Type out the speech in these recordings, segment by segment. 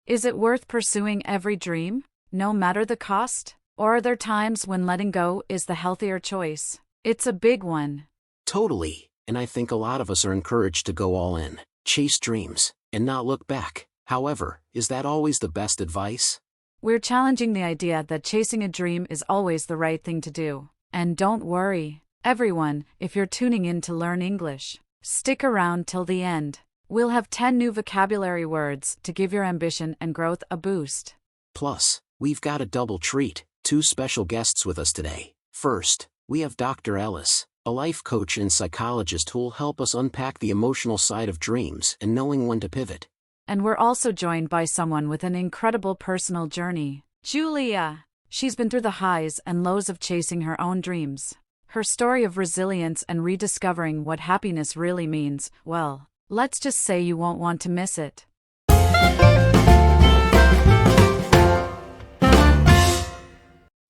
Is it worth pursuing every dream, no matter the cost? Or are there times when letting go is the healthier choice? It's a big one. Totally, and I think a lot of us are encouraged to go all in, chase dreams, and not look back. However, is that always the best advice? We're challenging the idea that chasing a dream is always the right thing to do. And don't worry, everyone, if you're tuning in to learn English, stick around till the end. We'll have 10 new vocabulary words to give your ambition and growth a boost. Plus, we've got a double treat, 2 special guests with us today. First, we have Dr. Ellis, a life coach and psychologist who'll help us unpack the emotional side of dreams and knowing when to pivot. And we're also joined by someone with an incredible personal journey, Julia. She's been through the highs and lows of chasing her own dreams. Her story of resilience and rediscovering what happiness really means, well, let's just say you won't want to miss it.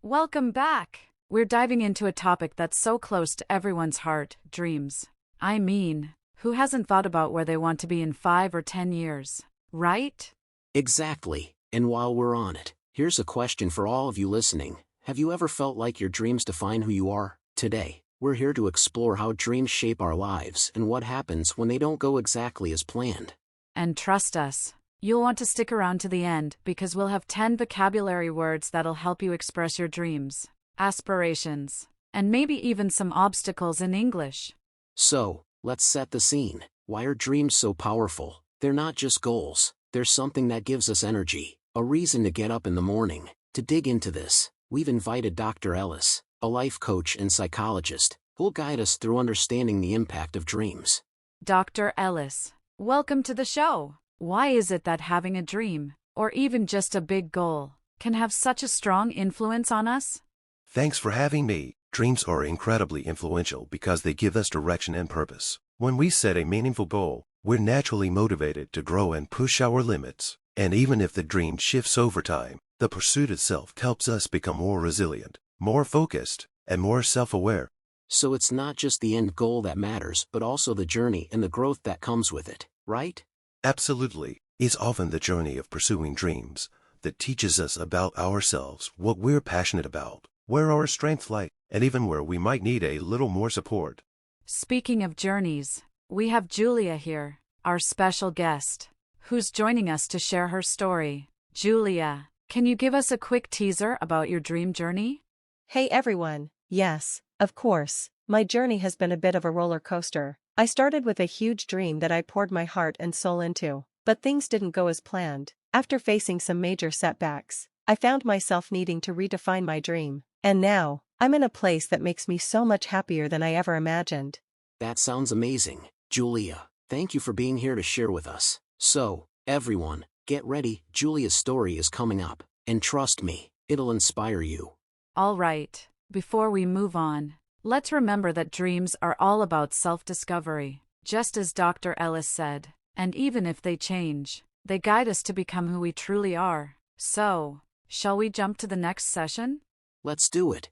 Welcome back. We're diving into a topic that's so close to everyone's heart, dreams. I mean, who hasn't thought about where they want to be in 5 or 10 years, right? Exactly, and while we're on it, here's a question for all of you listening. Have you ever felt like your dreams define who you are? Today, we're here to explore how dreams shape our lives and what happens when they don't go exactly as planned. And trust us, you'll want to stick around to the end because we'll have 10 vocabulary words that'll help you express your dreams, aspirations, and maybe even some obstacles in English. So, let's set the scene. Why are dreams so powerful? They're not just goals, they're something that gives us energy, a reason to get up in the morning. To dig into this, we've invited Dr. Ellis, a life coach and psychologist, who'll guide us through understanding the impact of dreams. Dr. Ellis, welcome to the show. Why is it that having a dream, or even just a big goal, can have such a strong influence on us? Thanks for having me. Dreams are incredibly influential because they give us direction and purpose. When we set a meaningful goal, we're naturally motivated to grow and push our limits. And even if the dream shifts over time, the pursuit itself helps us become more resilient, more focused, and more self-aware. So it's not just the end goal that matters, but also the journey and the growth that comes with it, right? Absolutely. It's often the journey of pursuing dreams that teaches us about ourselves, what we're passionate about, where our strengths lie, and even where we might need a little more support. Speaking of journeys, we have Julia here, our special guest, who's joining us to share her story. Julia, can you give us a quick teaser about your dream journey? Hey everyone, yes, of course, my journey has been a bit of a roller coaster. I started with a huge dream that I poured my heart and soul into, but things didn't go as planned. After facing some major setbacks, I found myself needing to redefine my dream, and now, I'm in a place that makes me so much happier than I ever imagined. That sounds amazing, Julia. Thank you for being here to share with us. So, everyone, get ready, Julia's story is coming up, and trust me, it'll inspire you. All right, before we move on, let's remember that dreams are all about self-discovery, just as Dr. Ellis said, and even if they change, they guide us to become who we truly are. So, shall we jump to the next session? Let's do it.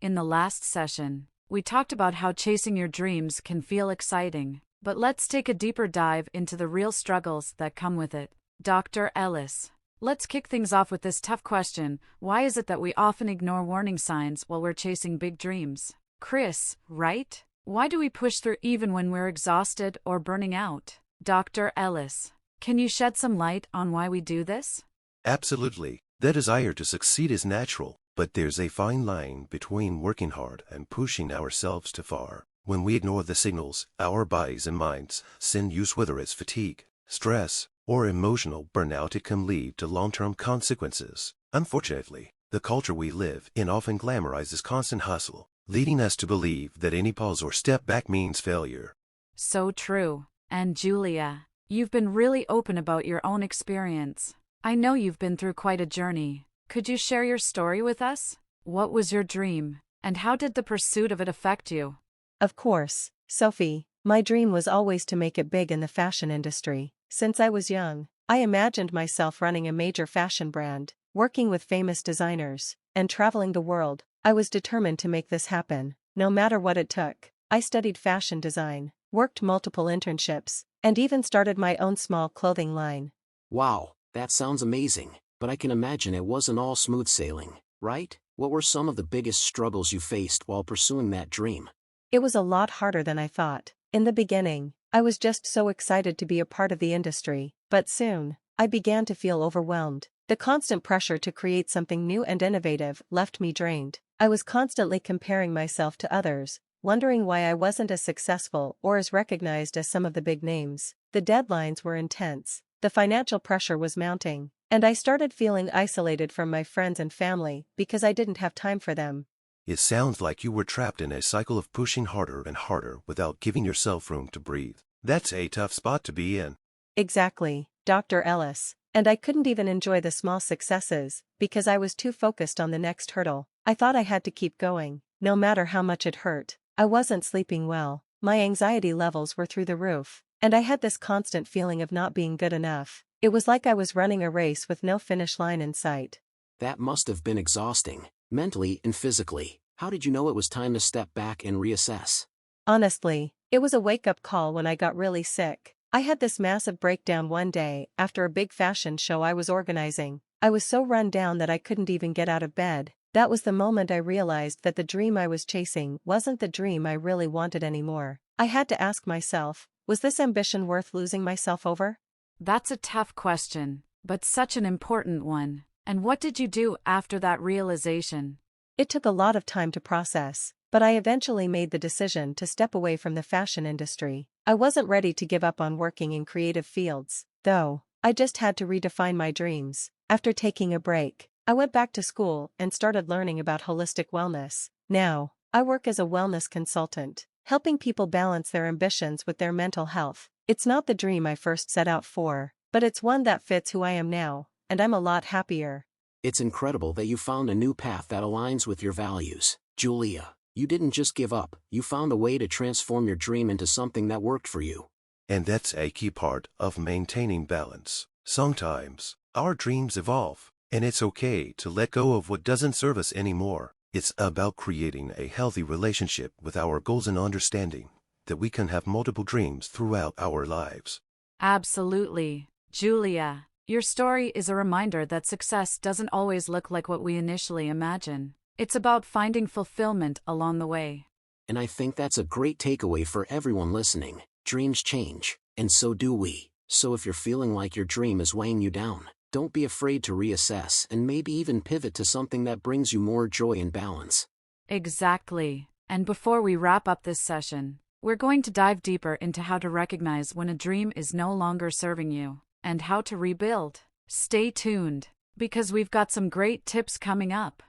In the last session, we talked about how chasing your dreams can feel exciting, but let's take a deeper dive into the real struggles that come with it. Dr. Ellis, let's kick things off with this tough question. Why is it that we often ignore warning signs while we're chasing big dreams? Chris, right? Why do we push through even when we're exhausted or burning out? Dr. Ellis, can you shed some light on why we do this? Absolutely. The desire to succeed is natural, but there's a fine line between working hard and pushing ourselves too far. When we ignore the signals our bodies and minds send us, whether it's fatigue, stress, or emotional burnout, it can lead to long-term consequences. Unfortunately, the culture we live in often glamorizes constant hustle, leading us to believe that any pause or step back means failure. So true. And Julia, you've been really open about your own experience. I know you've been through quite a journey. Could you share your story with us? What was your dream, and how did the pursuit of it affect you? Of course, Sophie, my dream was always to make it big in the fashion industry. Since I was young, I imagined myself running a major fashion brand, working with famous designers, and traveling the world. I was determined to make this happen, no matter what it took. I studied fashion design, worked multiple internships, and even started my own small clothing line. Wow, that sounds amazing, but I can imagine it wasn't all smooth sailing, right? What were some of the biggest struggles you faced while pursuing that dream? It was a lot harder than I thought. In the beginning, I was just so excited to be a part of the industry, but soon, I began to feel overwhelmed. The constant pressure to create something new and innovative left me drained. I was constantly comparing myself to others, wondering why I wasn't as successful or as recognized as some of the big names. The deadlines were intense, the financial pressure was mounting, and I started feeling isolated from my friends and family because I didn't have time for them. It sounds like you were trapped in a cycle of pushing harder and harder without giving yourself room to breathe. That's a tough spot to be in. Exactly, Dr. Ellis. And I couldn't even enjoy the small successes because I was too focused on the next hurdle. I thought I had to keep going, no matter how much it hurt. I wasn't sleeping well, my anxiety levels were through the roof, and I had this constant feeling of not being good enough. It was like I was running a race with no finish line in sight. That must have been exhausting, mentally and physically. How did you know it was time to step back and reassess? Honestly, it was a wake-up call when I got really sick. I had this massive breakdown one day after a big fashion show I was organizing. I was so run down that I couldn't even get out of bed. That was the moment I realized that the dream I was chasing wasn't the dream I really wanted anymore. I had to ask myself, was this ambition worth losing myself over? That's a tough question, but such an important one. And what did you do after that realization? It took a lot of time to process, but I eventually made the decision to step away from the fashion industry. I wasn't ready to give up on working in creative fields, though. I just had to redefine my dreams. After taking a break, I went back to school and started learning about holistic wellness. Now, I work as a wellness consultant, helping people balance their ambitions with their mental health. It's not the dream I first set out for, but it's one that fits who I am now, and I'm a lot happier. It's incredible that you found a new path that aligns with your values. Julia, you didn't just give up, you found a way to transform your dream into something that worked for you. And that's a key part of maintaining balance. Sometimes, our dreams evolve, and it's okay to let go of what doesn't serve us anymore. It's about creating a healthy relationship with our goals and understanding that we can have multiple dreams throughout our lives. Absolutely. Julia, your story is a reminder that success doesn't always look like what we initially imagine. It's about finding fulfillment along the way. And I think that's a great takeaway for everyone listening. Dreams change, and so do we. So if you're feeling like your dream is weighing you down, don't be afraid to reassess and maybe even pivot to something that brings you more joy and balance. Exactly. And before we wrap up this session, we're going to dive deeper into how to recognize when a dream is no longer serving you, and how to rebuild. Stay tuned, because we've got some great tips coming up.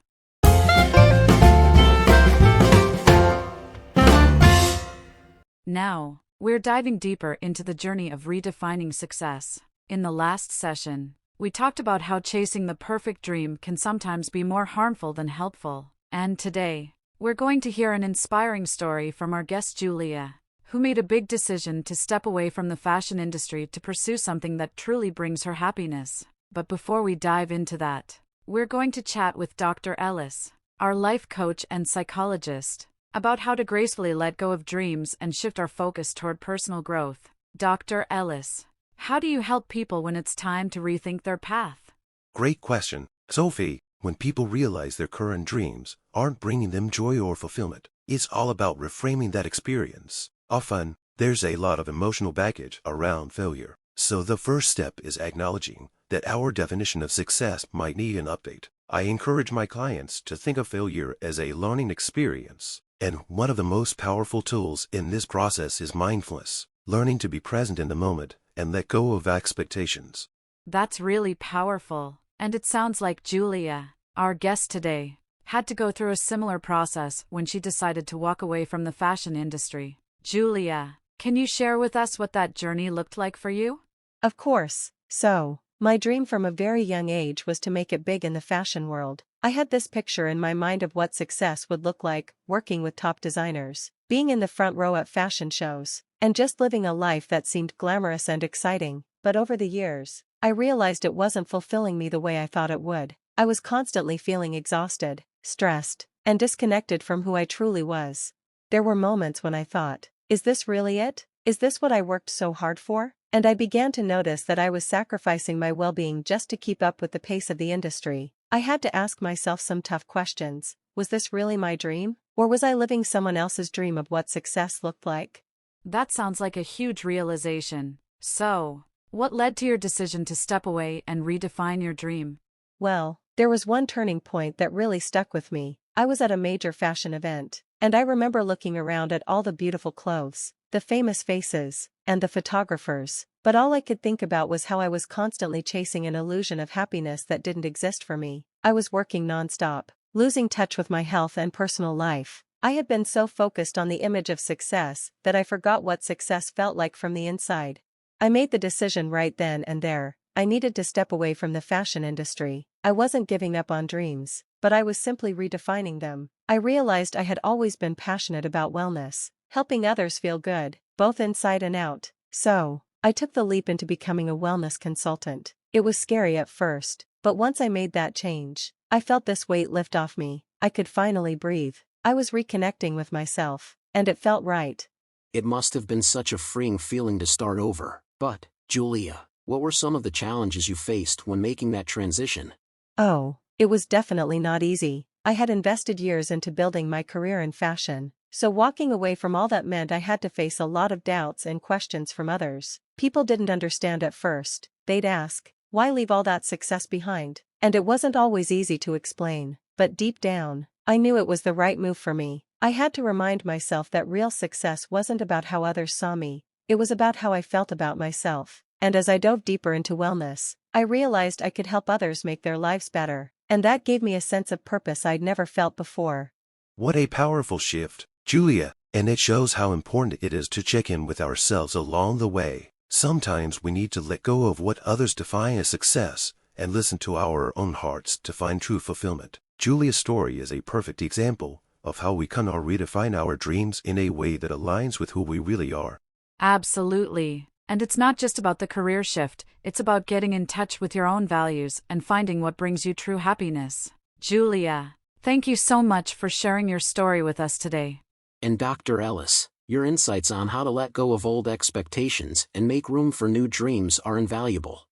Now, we're diving deeper into the journey of redefining success. In the last session, we talked about how chasing the perfect dream can sometimes be more harmful than helpful. And today, we're going to hear an inspiring story from our guest Julia, who made a big decision to step away from the fashion industry to pursue something that truly brings her happiness. But before we dive into that, we're going to chat with Dr. Ellis, our life coach and psychologist, about how to gracefully let go of dreams and shift our focus toward personal growth. Dr. Ellis, how do you help people when it's time to rethink their path? Great question. Sophie, when people realize their current dreams aren't bringing them joy or fulfillment, it's all about reframing that experience. Often, there's a lot of emotional baggage around failure. So the first step is acknowledging that our definition of success might need an update. I encourage my clients to think of failure as a learning experience. And one of the most powerful tools in this process is mindfulness, learning to be present in the moment and let go of expectations. That's really powerful, and it sounds like Julia, our guest today, had to go through a similar process when she decided to walk away from the fashion industry. Julia, can you share with us what that journey looked like for you? Of course. So, my dream from a very young age was to make it big in the fashion world. I had this picture in my mind of what success would look like, working with top designers, being in the front row at fashion shows, and just living a life that seemed glamorous and exciting. But over the years, I realized it wasn't fulfilling me the way I thought it would. I was constantly feeling exhausted, stressed, and disconnected from who I truly was. There were moments when I thought, is this really it? Is this what I worked so hard for? And I began to notice that I was sacrificing my well-being just to keep up with the pace of the industry. I had to ask myself some tough questions. Was this really my dream? Or was I living someone else's dream of what success looked like? That sounds like a huge realization. So, what led to your decision to step away and redefine your dream? Well, there was one turning point that really stuck with me. I was at a major fashion event, and I remember looking around at all the beautiful clothes, the famous faces, and the photographers, but all I could think about was how I was constantly chasing an illusion of happiness that didn't exist for me. I was working nonstop, losing touch with my health and personal life. I had been so focused on the image of success that I forgot what success felt like from the inside. I made the decision right then and there. I needed to step away from the fashion industry. I wasn't giving up on dreams, but I was simply redefining them. I realized I had always been passionate about wellness, helping others feel good, both inside and out. So, I took the leap into becoming a wellness consultant. It was scary at first, but once I made that change, I felt this weight lift off me. I could finally breathe. I was reconnecting with myself, and it felt right. It must have been such a freeing feeling to start over. But, Julia, what were some of the challenges you faced when making that transition? Oh, it was definitely not easy. I had invested years into building my career in fashion, so walking away from all that meant I had to face a lot of doubts and questions from others. People didn't understand at first. They'd ask, why leave all that success behind? And it wasn't always easy to explain, but deep down, I knew it was the right move for me. I had to remind myself that real success wasn't about how others saw me, it was about how I felt about myself. And as I dove deeper into wellness, I realized I could help others make their lives better, and that gave me a sense of purpose I'd never felt before. What a powerful shift, Julia, and it shows how important it is to check in with ourselves along the way. Sometimes we need to let go of what others define as success and listen to our own hearts to find true fulfillment. Julia's story is a perfect example of how we can redefine our dreams in a way that aligns with who we really are. Absolutely. And it's not just about the career shift, it's about getting in touch with your own values and finding what brings you true happiness. Julia, thank you so much for sharing your story with us today. And Dr. Ellis, your insights on how to let go of old expectations and make room for new dreams are invaluable.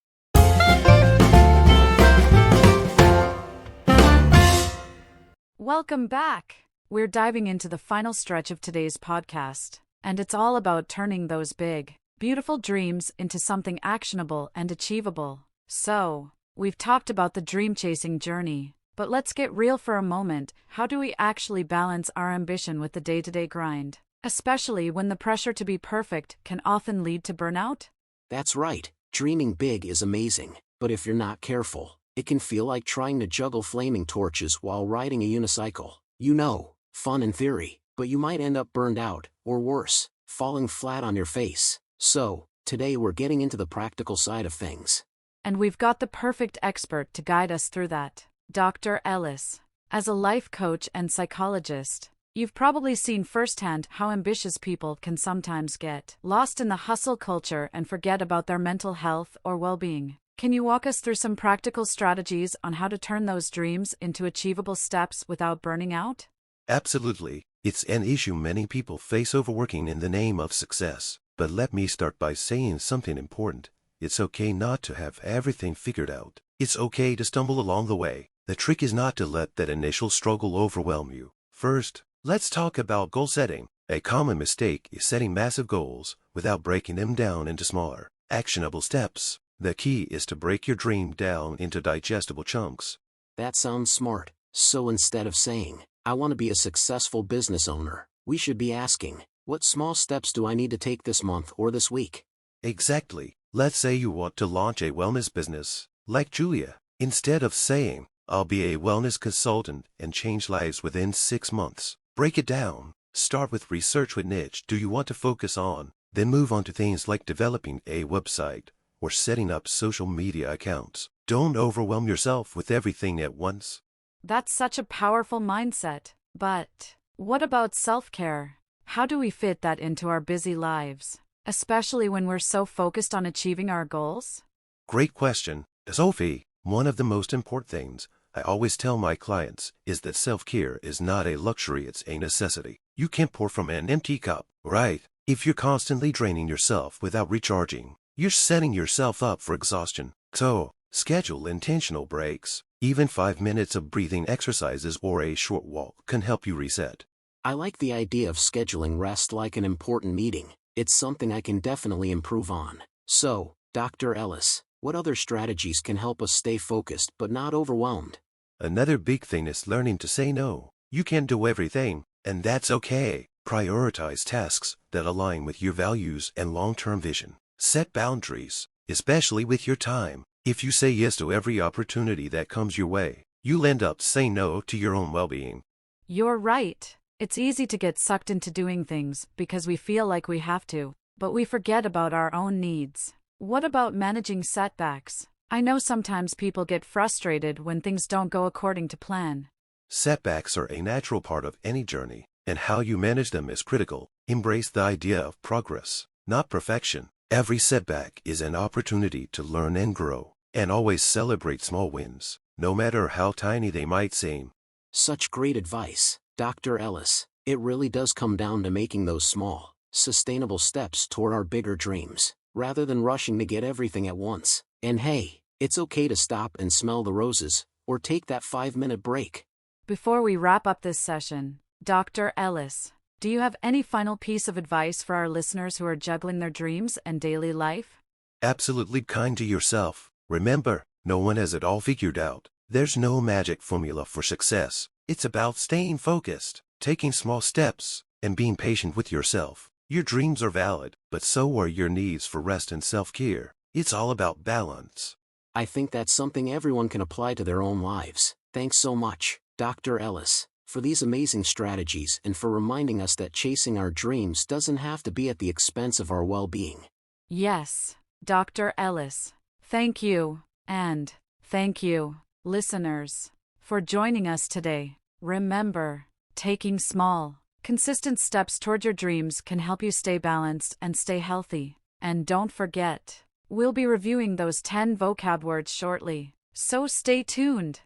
Welcome back. We're diving into the final stretch of today's podcast, and it's all about turning those big, beautiful dreams into something actionable and achievable. So, we've talked about the dream-chasing journey, but let's get real for a moment. How do we actually balance our ambition with the day-to-day grind, especially when the pressure to be perfect can often lead to burnout? That's right, dreaming big is amazing, but if you're not careful, it can feel like trying to juggle flaming torches while riding a unicycle. You know, fun in theory, but you might end up burned out, or worse, falling flat on your face. So, today we're getting into the practical side of things. And we've got the perfect expert to guide us through that, Dr. Ellis. As a life coach and psychologist, you've probably seen firsthand how ambitious people can sometimes get lost in the hustle culture and forget about their mental health or well-being. Can you walk us through some practical strategies on how to turn those dreams into achievable steps without burning out? Absolutely. It's an issue many people face, overworking in the name of success. But let me start by saying something important. It's okay not to have everything figured out. It's okay to stumble along the way. The trick is not to let that initial struggle overwhelm you. First, let's talk about goal setting. A common mistake is setting massive goals without breaking them down into smaller, actionable steps. The key is to break your dream down into digestible chunks. That sounds smart. So instead of saying, I want to be a successful business owner, we should be asking, what small steps do I need to take this month or this week? Exactly. Let's say you want to launch a wellness business, like Julia. Instead of saying, I'll be a wellness consultant and change lives within 6 months, break it down. Start with research. What niche do you want to focus on? Then move on to things like developing a website or setting up social media accounts. Don't overwhelm yourself with everything at once. That's such a powerful mindset. But what about self-care? How do we fit that into our busy lives, especially when we're so focused on achieving our goals? Great question, Sophie. One of the most important things I always tell my clients is that self-care is not a luxury, it's a necessity. You can't pour from an empty cup, right? If you're constantly draining yourself without recharging, you're setting yourself up for exhaustion. So, schedule intentional breaks. Even 5 minutes of breathing exercises or a short walk can help you reset. I like the idea of scheduling rest like an important meeting. It's something I can definitely improve on. So, Dr. Ellis, what other strategies can help us stay focused but not overwhelmed? Another big thing is learning to say no. You can't do everything, and that's okay. Prioritize tasks that align with your values and long-term vision. Set boundaries, especially with your time. If you say yes to every opportunity that comes your way, you'll end up saying no to your own well-being. You're right. It's easy to get sucked into doing things because we feel like we have to, but we forget about our own needs. What about managing setbacks? I know sometimes people get frustrated when things don't go according to plan. Setbacks are a natural part of any journey, and how you manage them is critical. Embrace the idea of progress, not perfection. Every setback is an opportunity to learn and grow, and always celebrate small wins, no matter how tiny they might seem. Such great advice, Dr. Ellis. It really does come down to making those small, sustainable steps toward our bigger dreams, rather than rushing to get everything at once. And hey, it's okay to stop and smell the roses, or take that 5-minute break. Before we wrap up this session, Dr. Ellis, do you have any final piece of advice for our listeners who are juggling their dreams and daily life? Absolutely kind to yourself. Remember, no one has it all figured out. There's no magic formula for success. It's about staying focused, taking small steps, and being patient with yourself. Your dreams are valid, but so are your needs for rest and self-care. It's all about balance. I think that's something everyone can apply to their own lives. Thanks so much, Dr. Ellis, for these amazing strategies and for reminding us that chasing our dreams doesn't have to be at the expense of our well-being. Yes, Dr. Ellis. Thank you, and thank you, listeners, for joining us today. Remember, taking small, consistent steps toward your dreams can help you stay balanced and stay healthy. And don't forget, we'll be reviewing those 10 vocab words shortly, so stay tuned.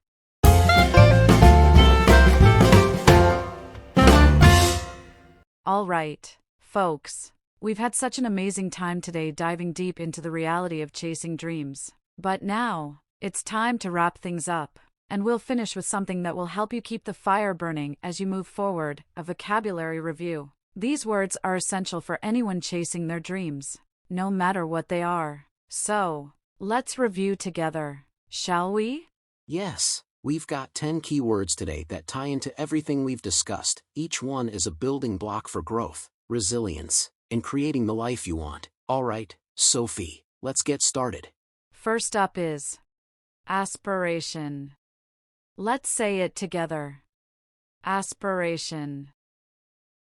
All right, folks, we've had such an amazing time today diving deep into the reality of chasing dreams. But now, it's time to wrap things up, and we'll finish with something that will help you keep the fire burning as you move forward, a vocabulary review. These words are essential for anyone chasing their dreams, no matter what they are. So, let's review together, shall we? Yes, we've got 10 keywords today that tie into everything we've discussed. Each one is a building block for growth, resilience, and creating the life you want. All right, Sophie, let's get started. First up is aspiration. Let's say it together. Aspiration.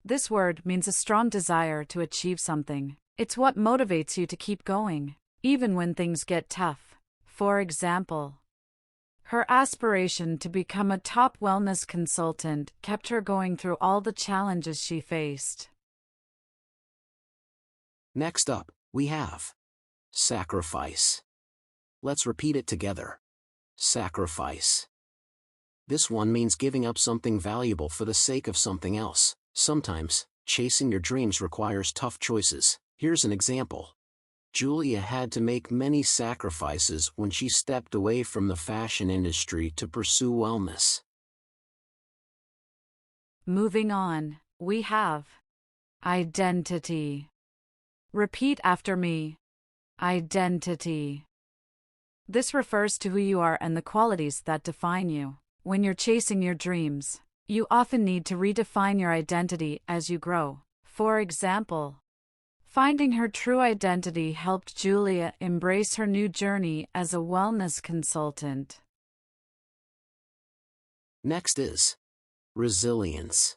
This word means a strong desire to achieve something. It's what motivates you to keep going, even when things get tough. For example, her aspiration to become a top wellness consultant kept her going through all the challenges she faced. Next up, we have sacrifice. Let's repeat it together. Sacrifice. This one means giving up something valuable for the sake of something else. Sometimes, chasing your dreams requires tough choices. Here's an example. Julia had to make many sacrifices when she stepped away from the fashion industry to pursue wellness. Moving on, we have identity. Repeat after me. Identity. This refers to who you are and the qualities that define you. When you're chasing your dreams, you often need to redefine your identity as you grow. For example, finding her true identity helped Julia embrace her new journey as a wellness consultant. Next is resilience.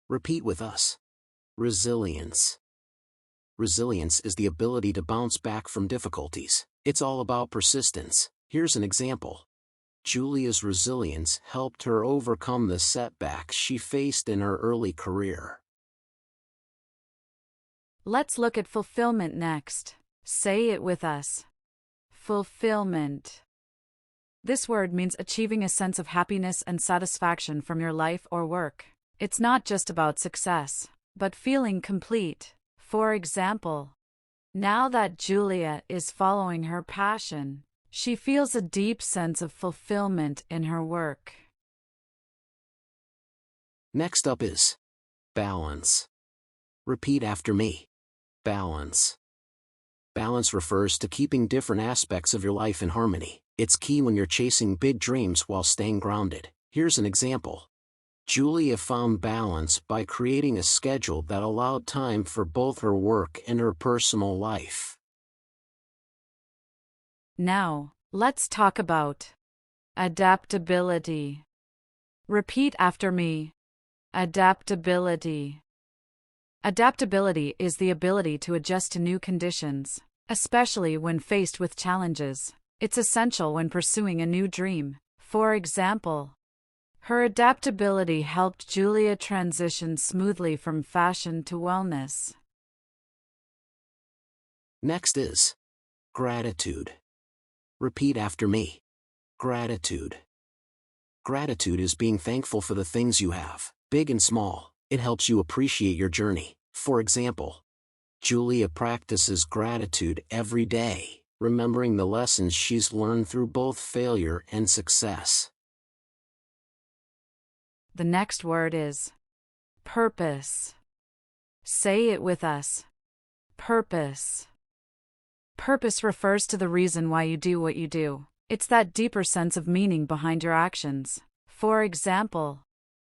Repeat with us. Resilience. Resilience is the ability to bounce back from difficulties. It's all about persistence. Here's an example. Julia's resilience helped her overcome the setbacks she faced in her early career. Let's look at fulfillment next. Say it with us. Fulfillment. This word means achieving a sense of happiness and satisfaction from your life or work. It's not just about success, but feeling complete, For example, now that Julia is following her passion, she feels a deep sense of fulfillment in her work. Next up is balance. Repeat after me. Balance. Balance refers to keeping different aspects of your life in harmony. It's key when you're chasing big dreams while staying grounded. Here's an example. Julia found balance by creating a schedule that allowed time for both her work and her personal life. Now, let's talk about adaptability. Repeat after me. Adaptability. Adaptability is the ability to adjust to new conditions, especially when faced with challenges. It's essential when pursuing a new dream. For example, her adaptability helped Julia transition smoothly from fashion to wellness. Next is gratitude. Repeat after me. Gratitude. Gratitude is being thankful for the things you have, big and small. It helps you appreciate your journey. For example, Julia practices gratitude every day, remembering the lessons she's learned through both failure and success. The next word is purpose. Say it with us. Purpose. Purpose refers to the reason why you do what you do. It's that deeper sense of meaning behind your actions. For example,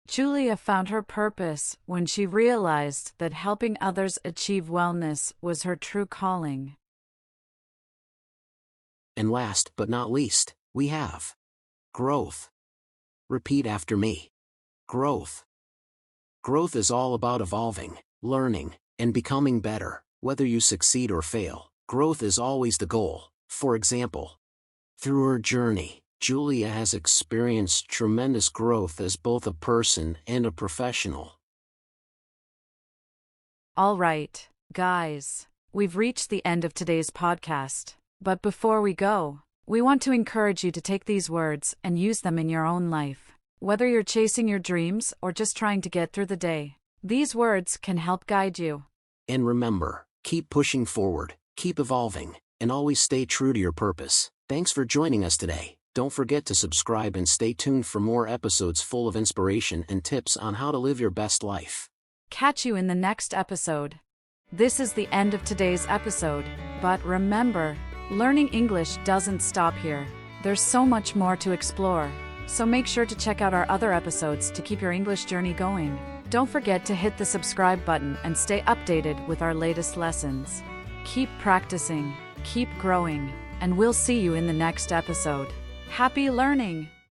Julia found her purpose when she realized that helping others achieve wellness was her true calling. And last but not least, we have growth. Repeat after me. Growth. Growth is all about evolving, learning, and becoming better. Whether you succeed or fail, growth is always the goal. For example, through her journey, Julia has experienced tremendous growth as both a person and a professional. All right, guys, we've reached the end of today's podcast. But before we go, we want to encourage you to take these words and use them in your own life. Whether you're chasing your dreams or just trying to get through the day, these words can help guide you. And remember, keep pushing forward, keep evolving, and always stay true to your purpose. Thanks for joining us today. Don't forget to subscribe and stay tuned for more episodes full of inspiration and tips on how to live your best life. Catch you in the next episode. This is the end of today's episode, but remember, learning English doesn't stop here. There's so much more to explore, so make sure to check out our other episodes to keep your English journey going. Don't forget to hit the subscribe button and stay updated with our latest lessons. Keep practicing, keep growing, and we'll see you in the next episode. Happy learning!